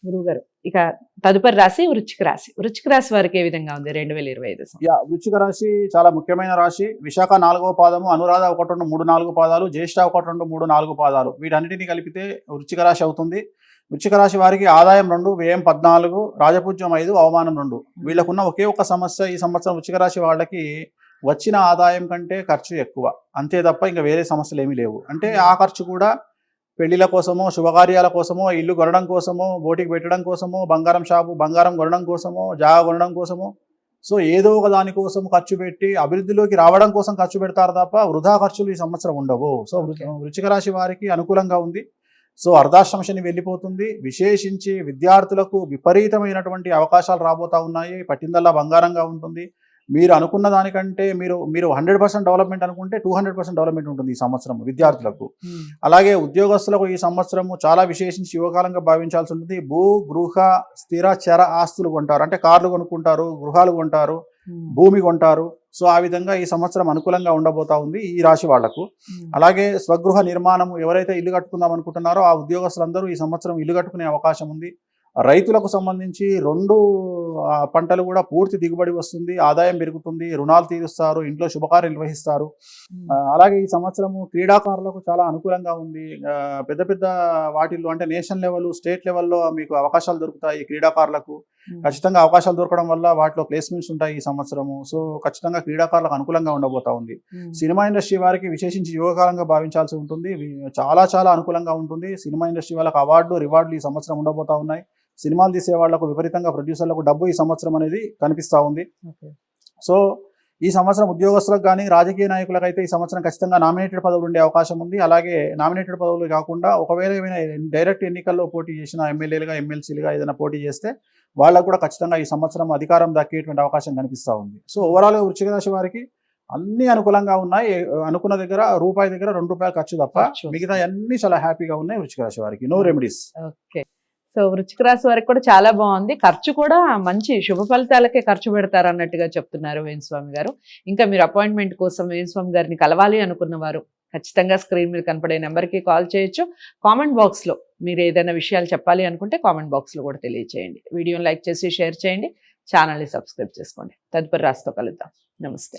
గురువుగారు ఇక తదుపరి రాశి వృశ్చిక రాశి. వృశ్చిక రాశి వారికి ఏ విధంగా ఉంది 2025 సంవత్సరం? వృశ్చిక రాశి చాలా ముఖ్యమైన రాశి. విశాఖ 4వ పాదము, అనురాధ 1, 2, 3, 4 పాదాలు, జ్యేష్ఠ 1, 2, 3, 4 పాదాలు, వీటన్నిటిని కలిపితే వృశ్చిక రాశి అవుతుంది. వృశ్చిక రాశి వారికి ఆదాయం 2, వ్యయం 14, రాజపూజ్యం 5, అవమానం 2. వీళ్ళకున్న ఒకే ఒక సమస్య, ఈ సంవత్సరం వృశ్చిక రాశి వాళ్ళకి వచ్చిన ఆదాయం కంటే ఖర్చు ఎక్కువ, అంతే తప్ప ఇంకా వేరే సమస్యలు ఏమీ లేవు. అంటే ఆ ఖర్చు కూడా పెళ్లిళ్ళ కోసమో, శుభకార్యాల కోసమో, ఇల్లు కొనడం కోసమో, బోటికి పెట్టడం కోసమో, బంగారం కొనడం కోసమో, జాగా కొనడం కోసమో, సో ఏదో ఒక దానికోసం ఖర్చు పెట్టి అభివృద్ధిలోకి రావడం కోసం ఖర్చు పెడతారు తప్ప వృధా ఖర్చులు ఈ సంవత్సరం ఉండవు. సో వృశ్చిక రాశి వారికి అనుకూలంగా ఉంది. సో అర్ధాష్టమ శని వెళ్ళిపోతుంది. విశేషించి విద్యార్థులకు విపరీతమైనటువంటి అవకాశాలు రాబోతా ఉన్నాయి. పట్టిందల్లా బంగారంగా ఉంటుంది. మీరు అనుకున్న దానికంటే మీరు 100% డెవలప్మెంట్ అనుకుంటే 200% డెవలప్మెంట్ ఉంటుంది ఈ సంవత్సరం విద్యార్థులకు. అలాగే ఉద్యోగస్తులకు ఈ సంవత్సరము చాలా విశేషించి యువకాలంగా భావించాల్సి ఉంటుంది. భూ గృహ స్థిర చర ఆస్తులు కొంటారు, అంటే కార్లు కొనుక్కుంటారు, గృహాలు కొంటారు, భూమి కొంటారు. సో ఆ విధంగా ఈ సంవత్సరం అనుకూలంగా ఉండబోతా ఉంది ఈ రాశి వాళ్లకు. అలాగే స్వగృహ నిర్మాణం, ఎవరైతే ఇల్లు కట్టుకుందాం అనుకుంటున్నారో ఆ ఉద్యోగస్తులందరూ ఈ సంవత్సరం ఇల్లు కట్టుకునే అవకాశం ఉంది. రైతులకు సంబంధించి 2 పంటలు కూడా పూర్తి దిగుబడి వస్తుంది, ఆదాయం పెరుగుతుంది, రుణాలు తీరుస్తారు, ఇంట్లో శుభకార్యం నిర్వహిస్తారు. అలాగే ఈ సంవత్సరము క్రీడాకారులకు చాలా అనుకూలంగా ఉంది. పెద్ద పెద్ద వాటిల్లో అంటే నేషనల్ లెవెల్, స్టేట్ లెవెల్లో మీకు అవకాశాలు దొరుకుతాయి క్రీడాకారులకు. ఖచ్చితంగా అవకాశాలు దొరకడం వల్ల వాటిలో ప్లేస్మెంట్స్ ఉంటాయి ఈ సంవత్సరము. సో ఖచ్చితంగా క్రీడాకారులకు అనుకూలంగా ఉండబోతా ఉంది. సినిమా ఇండస్ట్రీ వారికి విశేషించి యువకాలంగా భావించాల్సి ఉంటుంది. చాలా అనుకూలంగా ఉంటుంది. సినిమా ఇండస్ట్రీ వాళ్ళకి అవార్డులు, రివార్డులు ఈ సంవత్సరం ఉండబోతా ఉన్నాయి. సినిమాలు తీసే వాళ్లకు విపరీతంగా ప్రొడ్యూసర్లకు డబ్బు ఈ సంవత్సరం అనేది కనిపిస్తూ ఉంది. సో ఈ సంవత్సరం ఉద్యోగస్తులకు కానీ రాజకీయ నాయకులకు అయితే ఈ సంవత్సరం ఖచ్చితంగా నామినేటెడ్ పదవులు ఉండే అవకాశం ఉంది. అలాగే నామినేటెడ్ పదవులు కాకుండా ఒకవేళ ఏమైనా డైరెక్ట్ ఎన్నికల్లో పోటీ చేసిన ఎమ్మెల్యేలుగా, ఎమ్మెల్సీలుగా ఏదైనా పోటీ చేస్తే వాళ్ళకు కూడా ఖచ్చితంగా ఈ సంవత్సరం అధికారం దక్కేటువంటి అవకాశం కనిపిస్తూ ఉంది. సో ఓవరాల్గా వృశ్చిక రాశి వారికి అన్ని అనుకూలంగా ఉన్నాయి. అనుకున్న దగ్గర రూపాయి దగ్గర ₹2 ఖర్చు తప్ప మిగతా అన్ని చాలా హ్యాపీగా ఉన్నాయి వృశ్చిక రాశి వారికి. No remedies. ఓకే. సో వృశ్చిక రాశి వారికి కూడా చాలా బాగుంది. ఖర్చు కూడా మంచి శుభ ఫలితాలకే ఖర్చు పెడతారు అన్నట్టుగా చెప్తున్నారు వేణుస్వామి గారు. ఇంకా మీరు అపాయింట్మెంట్ కోసం వేణుస్వామి గారిని కలవాలి అనుకున్న వారు ఖచ్చితంగా స్క్రీన్ మీద కనపడే నెంబర్కి కాల్ చేయొచ్చు. కామెంట్ బాక్స్లో మీరు ఏదైనా విషయాలు చెప్పాలి అనుకుంటే కామెంట్ బాక్స్లో కూడా తెలియజేయండి. వీడియోని లైక్ చేసి షేర్ చేయండి. ఛానల్ని సబ్స్క్రైబ్ చేసుకోండి. తదుపరి రాశితో కలుద్దాం. నమస్తే.